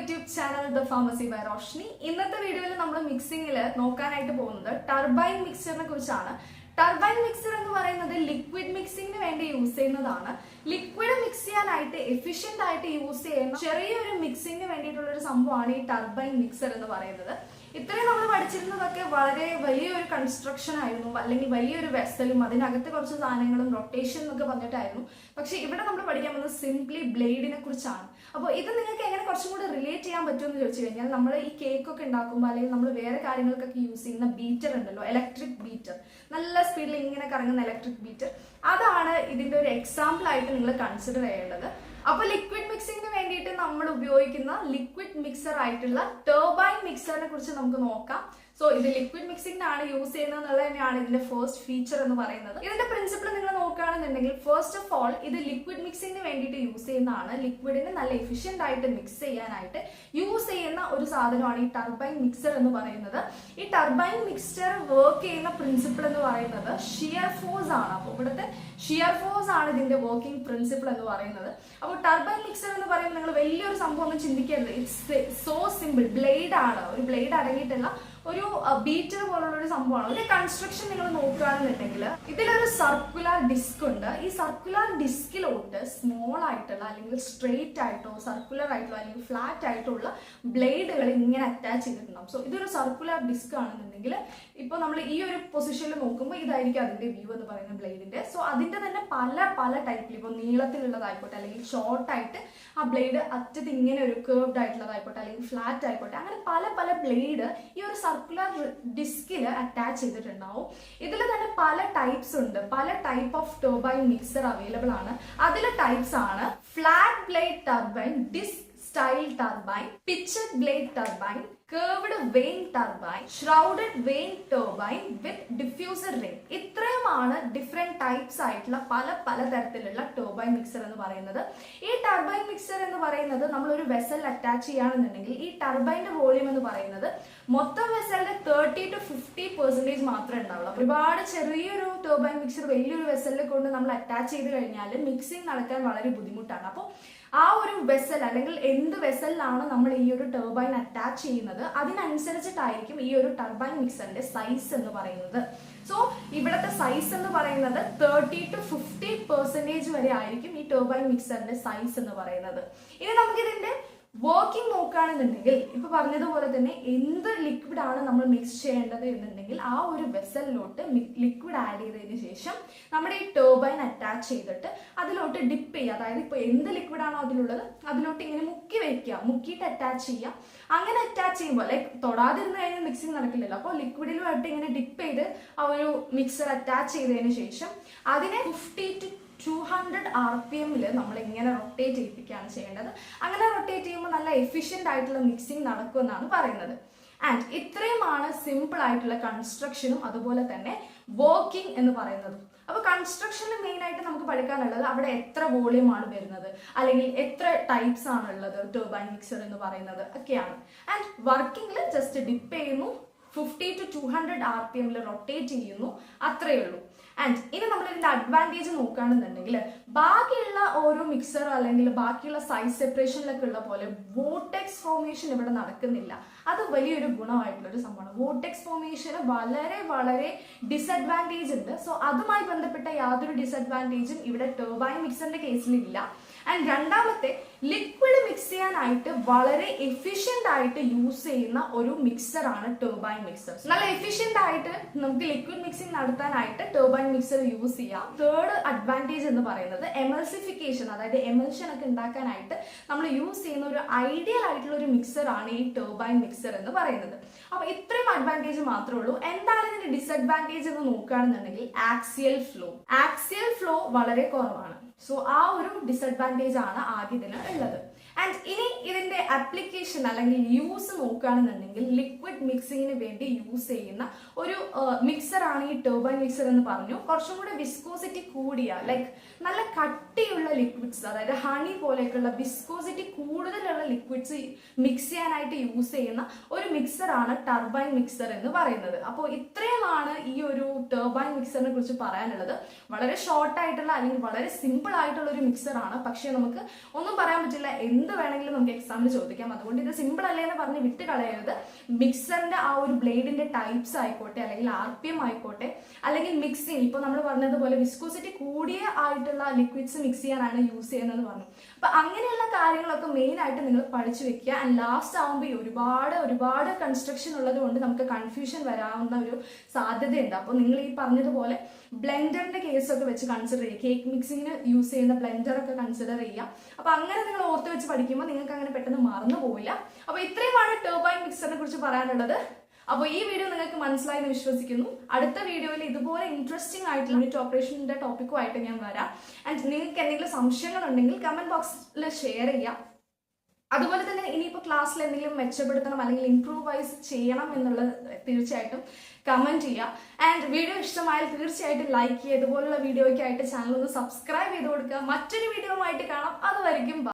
YouTube channel the pharmacy by Roshni. ഇന്നത്തെ വീഡിയോയിൽ നമ്മൾ മിക്സിംഗിൽ നോക്കാനായിട്ട് പോകുന്നത് ടർബൈൻ മിക്സറിനെ കുറിച്ചാണ്. ടർബൈൻ മിക്സർ എന്ന് പറയുന്നത് ലിക്വിഡ് മിക്സിംഗിന് വേണ്ടി യൂസ് ചെയ്യുന്നതാണ്. ലിക്വിഡ് മിക്സ് ചെയ്യാനായിട്ട് എഫിഷ്യന്റ് ആയിട്ട് യൂസ് ചെയ്യുന്ന ചെറിയൊരു മിക്സിംഗിന് വേണ്ടിയിട്ടുള്ള ഒരു സംഭവമാണ് ഈ ടർബൈൻ മിക്സർ എന്ന് പറയുന്നത്. ഇത്രയും നമ്മൾ പഠിച്ചിരുന്നതൊക്കെ വളരെ വലിയൊരു കൺസ്ട്രക്ഷൻ ആയിരുന്നു, അല്ലെങ്കിൽ വലിയൊരു വെസലും അതിനകത്ത് കുറച്ച് സാധനങ്ങളും റൊട്ടേഷൻ എന്നൊക്കെ പറഞ്ഞിട്ടായിരുന്നു. പക്ഷെ ഇവിടെ നമ്മൾ പഠിക്കാൻ പോകുന്നത് സിംപ്ലി ബ്ലേഡിനെ കുറിച്ചാണ്. അപ്പോൾ ഇത് നിങ്ങൾക്ക് എങ്ങനെ കുറച്ചും കൂടി റിലേറ്റ് ചെയ്യാൻ പറ്റുമെന്ന് ചോദിച്ചു കഴിഞ്ഞാൽ, നമ്മൾ ഈ കേക്ക് ഒക്കെ ഉണ്ടാക്കുമ്പോൾ അല്ലെങ്കിൽ നമ്മൾ വേറെ കാര്യങ്ങൾക്കൊക്കെ യൂസ് ചെയ്യുന്ന ബീറ്റർ ഉണ്ടല്ലോ, ഇലക്ട്രിക് ബീറ്റർ, നല്ല സ്പീഡിൽ ഇങ്ങനെ കറങ്ങുന്ന ഇലക്ട്രിക് ബീറ്റർ, അതാണ് ഇതിന്റെ ഒരു എക്സാമ്പിൾ ആയിട്ട് നിങ്ങൾ കൺസിഡർ ചെയ്യേണ്ടത്. അപ്പൊ ലിക്വിഡ് മിക്സിംഗിന് വേണ്ടിയിട്ട് നമ്മൾ ഉപയോഗിക്കുന്ന ലിക്വിഡ് മിക്സർ ആയിട്ടുള്ള ടർബൈൻ മിക്സറിനെ കുറിച്ച് നമുക്ക് നോക്കാം. സോ ഇത് ലിക്വിഡ് മിക്സിംഗിനാണ് യൂസ് ചെയ്യുന്നത് എന്നുള്ളത് തന്നെയാണ് ഇതിന്റെ ഫസ്റ്റ് ഫീച്ചർ എന്ന് പറയുന്നത്. ഇതിന്റെ പ്രിൻസിപ്പിൾ നിങ്ങൾ നോക്കുകയാണെന്നുണ്ടെങ്കിൽ, ഫസ്റ്റ് ഓഫ് ഓൾ ഇത് ലിക്വിഡ് മിക്സിംഗിന് വേണ്ടിയിട്ട് യൂസ് ചെയ്യുന്നതാണ്. ലിക്വിഡിനെ നല്ല എഫിഷ്യന്റ് ആയിട്ട് മിക്സ് ചെയ്യാനായിട്ട് യൂസ് ചെയ്യുന്ന ഒരു സാധനമാണ് ഈ ടർബൈൻ മിക്സർ എന്ന് പറയുന്നത്. ഈ ടർബൈൻ മിക്സർ വർക്ക് ചെയ്യുന്ന പ്രിൻസിപ്പിൾ എന്ന് പറയുന്നത് ഷിയർ ഫോഴ്സ് ആണ്. അപ്പോൾ ഇവിടുത്തെ ഷിയർ ഫോഴ്സ് ആണ് ഇതിന്റെ വർക്കിംഗ് പ്രിൻസിപ്പിൾ എന്ന് പറയുന്നത്. അപ്പോൾ ടർബൈൻ മിക്സർ എന്ന് പറയുമ്പോൾ നിങ്ങൾ വലിയൊരു സംഭവം ഒന്നും ചിന്തിക്കരുത്. It's so simple. ബ്ലേഡ് ആണ്, ഒരു ബ്ലേഡ് അടങ്ങിയിട്ടുള്ള ഒരു ബീറ്റർ പോലുള്ള ഒരു സംഭവമാണ്. ഒരു കൺസ്ട്രക്ഷൻ നിങ്ങൾ നോക്കുകയാണെന്നുണ്ടെങ്കിൽ ഇതിലൊരു സർക്കുലർ ഡിസ്ക് ഉണ്ട്. ഈ സർക്കുലർ ഡിസ്കിലോട്ട് സ്മോൾ ആയിട്ടുള്ള അല്ലെങ്കിൽ സ്ട്രെയിറ്റ് ആയിട്ടോ സർക്കുലർ ആയിട്ടോ അല്ലെങ്കിൽ ഫ്ലാറ്റ് ആയിട്ടുള്ള ബ്ലേഡുകൾ ഇങ്ങനെ അറ്റാച്ച് ചെയ്തിട്ടുണ്ടാവും. സോ ഇതൊരു സർക്കുലർ ഡിസ്ക് ആണെന്നുണ്ടെങ്കിൽ ഇപ്പോൾ നമ്മൾ ഈ ഒരു പൊസിഷനിൽ നോക്കുമ്പോൾ ഇതായിരിക്കും അതിന്റെ വ്യൂ എന്ന് പറയുന്ന ബ്ലേഡിന്റെ. സോ അതിന്റെ തന്നെ പല പല ടൈപ്പിൽ, ഇപ്പോൾ നീളത്തിലുള്ളതായിക്കോട്ടെ അല്ലെങ്കിൽ ഷോർട്ട് ആയിട്ട് ആ ബ്ലേഡ് അറ്റത്ത് ഇങ്ങനെ ഒരു കേർവ്ഡ് ആയിട്ടുള്ളതായിക്കോട്ടെ അല്ലെങ്കിൽ ഫ്ലാറ്റ് ആയിക്കോട്ടെ, അങ്ങനെ പല പല ബ്ലേഡ് ഈ ഒരു സർക്കുലർ ഡിസ്കിൽ അറ്റാച്ച് ചെയ്തിട്ടുണ്ടാവും. ഇതിൽ തന്നെ പല ടൈപ്സ് ഉണ്ട്. പല type of turbine mixer available ആണ്. അതിലെ ടൈപ്സ് ആണ് flat blade turbine, disc style turbine, pitched blade turbine, curved vein turbine, shrouded vein turbine with diffuser ring. ഇത്രയുമാണ് ഡിഫറെന്റ് ടൈപ്സ് ആയിട്ടുള്ള പല പല തരത്തിലുള്ള ടർബൈൻ മിക്സർ എന്ന് പറയുന്നത്. ഈ ടർബൈൻ മിക്സർ എന്ന് പറയുന്നത് നമ്മൾ ഒരു വെസൽ അറ്റാച്ച് ചെയ്യുകയാണെന്നുണ്ടെങ്കിൽ ഈ ടർബൈന്റെ വോളിയം എന്ന് പറയുന്നത് മൊത്തം വെസലിന്റെ 30 to 50% മാത്രമേ ഉണ്ടാവുള്ളൂ. ഒരുപാട് ചെറിയൊരു ടർബൈൻ മിക്സർ വലിയൊരു വെസലിൽ കൊണ്ട് നമ്മൾ അറ്റാച്ച് ചെയ്ത് കഴിഞ്ഞാൽ മിക്സിംഗ് നടക്കാൻ വളരെ ബുദ്ധിമുട്ടാണ്. അപ്പോൾ ആ ഒരു വെസൽ അല്ലെങ്കിൽ എന്ത് വെസലിലാണ് നമ്മൾ ഈ ഒരു ടർബൈൻ അറ്റാച്ച് ചെയ്യുന്നത് അതിനനുസരിച്ചിട്ടായിരിക്കും ഈ ഒരു ടർബൈൻ മിക്സറിന്റെ സൈസ് എന്ന് പറയുന്നത്. സോ ഇവിടുത്തെ സൈസ് എന്ന് പറയുന്നത് 30 to 50% വരെ ആയിരിക്കും ഈ ടർബൈൻ മിക്സറിന്റെ സൈസ് എന്ന് പറയുന്നത്. ഇനി നമുക്കിതിന്റെ വർക്കിംഗ് നോക്കുകയാണെന്നുണ്ടെങ്കിൽ, ഇപ്പൊ പറഞ്ഞതുപോലെ തന്നെ എന്ത് ലിക്വിഡ് ആണ് നമ്മൾ മിക്സ് ചെയ്യേണ്ടത് എന്നുണ്ടെങ്കിൽ ആ ഒരു വെസലിലോട്ട് ലിക്വിഡ് ആഡ് ചെയ്തതിന് ശേഷം നമ്മുടെ ഈ ടർബൈൻ അറ്റാച്ച് ചെയ്തിട്ട് അതിലോട്ട് ഡിപ്പ് ചെയ്യുക. അതായത് ഇപ്പൊ എന്ത് ലിക്വിഡ് ആണോ അതിലുള്ളത് അതിലോട്ട് ഇങ്ങനെ മുക്കി വെക്കുക, മുക്കിയിട്ട് അറ്റാച്ച് ചെയ്യുക. അങ്ങനെ അറ്റാച്ച് ചെയ്യുമ്പോൾ ലൈക്ക് തൊടാതിരുന്ന് കഴിഞ്ഞാൽ മിക്സിങ് നടക്കില്ലല്ലോ. അപ്പോൾ ലിക്വിഡിലുമായിട്ട് ഇങ്ങനെ ഡിപ്പ് ചെയ്ത് ആ ഒരു മിക്സർ അറ്റാച്ച് ചെയ്തതിന് ശേഷം അതിനെ 50 to 200 RPM നമ്മൾ ഇങ്ങനെ റൊട്ടേറ്റ് ചെയ്യിപ്പിക്കുകയാണ് ചെയ്യേണ്ടത്. അങ്ങനെ റൊട്ടേറ്റ് ചെയ്യുമ്പോൾ നല്ല എഫിഷ്യന്റ് ആയിട്ടുള്ള മിക്സിംഗ് നടക്കുമെന്നാണ് പറയുന്നത്. ആൻഡ് ഇത്രയുമാണ് സിമ്പിൾ ആയിട്ടുള്ള കൺസ്ട്രക്ഷനും അതുപോലെ തന്നെ വർക്കിംഗ് എന്ന് പറയുന്നത്. അപ്പൊ കൺസ്ട്രക്ഷനിൽ മെയിൻ ആയിട്ട് നമുക്ക് പഠിക്കാനുള്ളത് അവിടെ എത്ര വോളിയം ആണ് വരുന്നത്, അല്ലെങ്കിൽ എത്ര ടൈപ്സ് ആണ് ഉള്ളത് ടർബൈൻ മിക്സർ എന്ന് പറയുന്നത് ഒക്കെയാണ്. ആൻഡ് വർക്കിംഗിൽ ജസ്റ്റ് ഡിപ്പ് ചെയ്യുന്നു, 50 to 200 RPM റൊട്ടേറ്റ് ചെയ്യുന്നു, അത്രയേ ഉള്ളൂ. ആൻഡ് ഇനി നമ്മൾ ഇതിന്റെ അഡ്വാൻറ്റേജ് നോക്കുകയാണെന്നുണ്ടെങ്കിൽ, ബാക്കിയുള്ള ഓരോ മിക്സർ അല്ലെങ്കിൽ ബാക്കിയുള്ള സൈസ് സെപ്പറേഷനിലൊക്കെ ഉള്ള പോലെ വോർട്ടെക്സ് ഫോർമേഷൻ ഇവിടെ നടക്കുന്നില്ല. അത് വലിയൊരു ഗുണമായിട്ടുള്ള ഒരു സംഭവമാണ്. വോർട്ടെക്സ് ഫോർമേഷന് വളരെ വളരെ ഡിസഡ്വാൻറ്റേജ് ഉണ്ട്. സോ അതുമായി ബന്ധപ്പെട്ട യാതൊരു ഡിസഡ്വാൻറ്റേജും ഇവിടെ ടർബൈൻ മിക്സറിന്റെ കേസിൽ ഇല്ല. ആൻഡ് രണ്ടാമത്തെ, ലിക്വിഡ് മിക്സ് ചെയ്യാനായിട്ട് വളരെ എഫിഷ്യന്റ് ആയിട്ട് യൂസ് ചെയ്യുന്ന ഒരു മിക്സർ ആണ് ടർബൈൻ മിക്സർ. നല്ല എഫിഷ്യന്റ് ആയിട്ട് നമുക്ക് ലിക്വിഡ് മിക്സിംഗ് നടത്താനായിട്ട് ടർബൈൻ മിക്സർ യൂസ് ചെയ്യാം. തേർഡ് അഡ്വാൻറ്റേജ് എന്ന് പറയുന്നത് എമൽസിഫിക്കേഷൻ, അതായത് എമൽഷൻ ഒക്കെ ഉണ്ടാക്കാനായിട്ട് നമ്മൾ യൂസ് ചെയ്യുന്ന ഒരു ഐഡിയൽ ആയിട്ടുള്ള ഒരു മിക്സർ ആണ് ഈ ടർബൈൻ മിക്സർ എന്ന് പറയുന്നത്. അപ്പൊ ഇത്രയും അഡ്വാൻറ്റേജ് മാത്രമേ ഉള്ളൂ. എന്താണ് ഇതിന്റെ ഡിസഡ്വാൻറ്റേജ് എന്ന് നോക്കുകയാണെന്നുണ്ടെങ്കിൽ, ആക്സിയൽ ഫ്ലോ വളരെ കുറവാണ്. സോ ആ ഒരു ഡിസഡ്വാൻറ്റേജ് ആണ് ആദ്യം ഇതിന് ഉള്ളത്. ആൻഡ് ഇനി ഇതിന്റെ ആപ്ലിക്കേഷൻ അല്ലെങ്കിൽ യൂസ് നോക്കുകയാണെന്നുണ്ടെങ്കിൽ, ലിക്വിഡ് മിക്സിങ്ങിന് വേണ്ടി യൂസ് ചെയ്യുന്ന ഒരു മിക്സർ ആണ് ഈ ടർബൈൻ മിക്സർ എന്ന് പറഞ്ഞു. കുറച്ചും കൂടെ വിസ്കോസിറ്റി കൂടിയ, ലൈക്ക് നല്ല കട്ടിയുള്ള ലിക്വിഡ്സ്, അതായത് ഹണി പോലെയൊക്കെയുള്ള വിസ്കോസിറ്റി കൂടുതലുള്ള ലിക്വിഡ്സ് മിക്സ് ചെയ്യാനായിട്ട് യൂസ് ചെയ്യുന്ന ഒരു മിക്സർ ആണ് ടർബൈൻ മിക്സർ എന്ന് പറയുന്നത്. അപ്പോൾ ഇത്രയുമാണ് ഈ ഒരു ടർബൈൻ മിക്സറിനെ കുറിച്ച് പറയാനുള്ളത്. വളരെ ഷോർട്ട് ആയിട്ടുള്ള അല്ലെങ്കിൽ വളരെ സിമ്പിൾ ആയിട്ടുള്ള ഒരു മിക്സർ ആണ്. പക്ഷെ നമുക്ക് ഒന്നും പറയാൻ പറ്റില്ല, എന്ത് വേണമെങ്കിലും നമുക്ക് എക്സാമിന് ചോദിക്കാം. അതുകൊണ്ട് ഇത് സിമ്പിൾ അല്ലേ എന്ന് പറഞ്ഞ് വിട്ട് കളയരുത്. മിക്സറിന്റെ ആ ഒരു ബ്ലേഡിന്റെ ടൈപ്സ് ആയിക്കോട്ടെ, അല്ലെങ്കിൽ RPM ആയിക്കോട്ടെ, അല്ലെങ്കിൽ മിക്സിങ്, ഇപ്പൊ നമ്മൾ പറഞ്ഞതുപോലെ വിസ്കോസിറ്റി കൂടിയ ആയിട്ടുള്ള ലിക്വിഡ്സ് മിക്സ് ചെയ്യാനാണ് യൂസ് ചെയ്യുന്നത് പറഞ്ഞു. അപ്പൊ അങ്ങനെയുള്ള കാര്യങ്ങളൊക്കെ മെയിൻ ആയിട്ട് നിങ്ങൾ പഠിച്ചു വെക്കുക. ആൻഡ് ലാസ്റ്റ് ആകുമ്പോൾ ഒരുപാട് കൺസ്ട്രക്ഷൻ ഉള്ളത് കൊണ്ട് നമുക്ക് കൺഫ്യൂഷൻ വരാവുന്ന ഒരു സാധ്യതയുണ്ട്. അപ്പോൾ നിങ്ങൾ ഈ പറഞ്ഞതുപോലെ ബ്ലെൻഡറിന്റെ കേസൊക്കെ വെച്ച് കൺസിഡർ ചെയ്യുക. കേക്ക് മിക്സിങ്ങിന് യൂസ് ചെയ്യുന്ന ബ്ലെൻഡർ ഒക്കെ കൺസിഡർ ചെയ്യുക. അപ്പൊ അങ്ങനെ നിങ്ങൾ ഓർത്ത് വെച്ച് പഠിക്കുമ്പോൾ നിങ്ങൾക്ക് അങ്ങനെ പെട്ടെന്ന് മറന്നു പോവില്ല. അപ്പൊ ഇത്രയുമാണ് ടർബൈൻ മിക്സറിനെ കുറിച്ച് പറയാനുള്ളത്. അപ്പോൾ ഈ വീഡിയോ നിങ്ങൾക്ക് മനസ്സിലായി എന്ന് വിശ്വസിക്കുന്നു. അടുത്ത വീഡിയോയിൽ ഇതുപോലെ ഇൻട്രസ്റ്റിംഗ് ആയിട്ടുള്ള യൂണിറ്റ് ഓപ്പറേഷന്റെ ടോപ്പിക്കുമായിട്ട് ഞാൻ വരാം. ആൻഡ് നിങ്ങൾക്ക് എന്തെങ്കിലും സംശയങ്ങൾ ഉണ്ടെങ്കിൽ കമന്റ് ബോക്സിൽ ഷെയർ ചെയ്യാം. അതുപോലെ തന്നെ ഇനിയിപ്പോൾ ക്ലാസ്സിൽ എന്തെങ്കിലും മെച്ചപ്പെടുത്തണം അല്ലെങ്കിൽ ഇംപ്രൂവൈസ് ചെയ്യണം എന്നുള്ളത് തീർച്ചയായിട്ടും കമന്റ് ചെയ്യുക. ആൻഡ് വീഡിയോ ഇഷ്ടമായാൽ തീർച്ചയായിട്ടും ലൈക്ക് ചെയ്യുക. ഇതുപോലുള്ള വീഡിയോയ്ക്കായിട്ട് ചാനൽ ഒന്ന് സബ്സ്ക്രൈബ് ചെയ്ത് കൊടുക്കുക. മറ്റൊരു വീഡിയോ ആയിട്ട് കാണാം. അതുവരെയും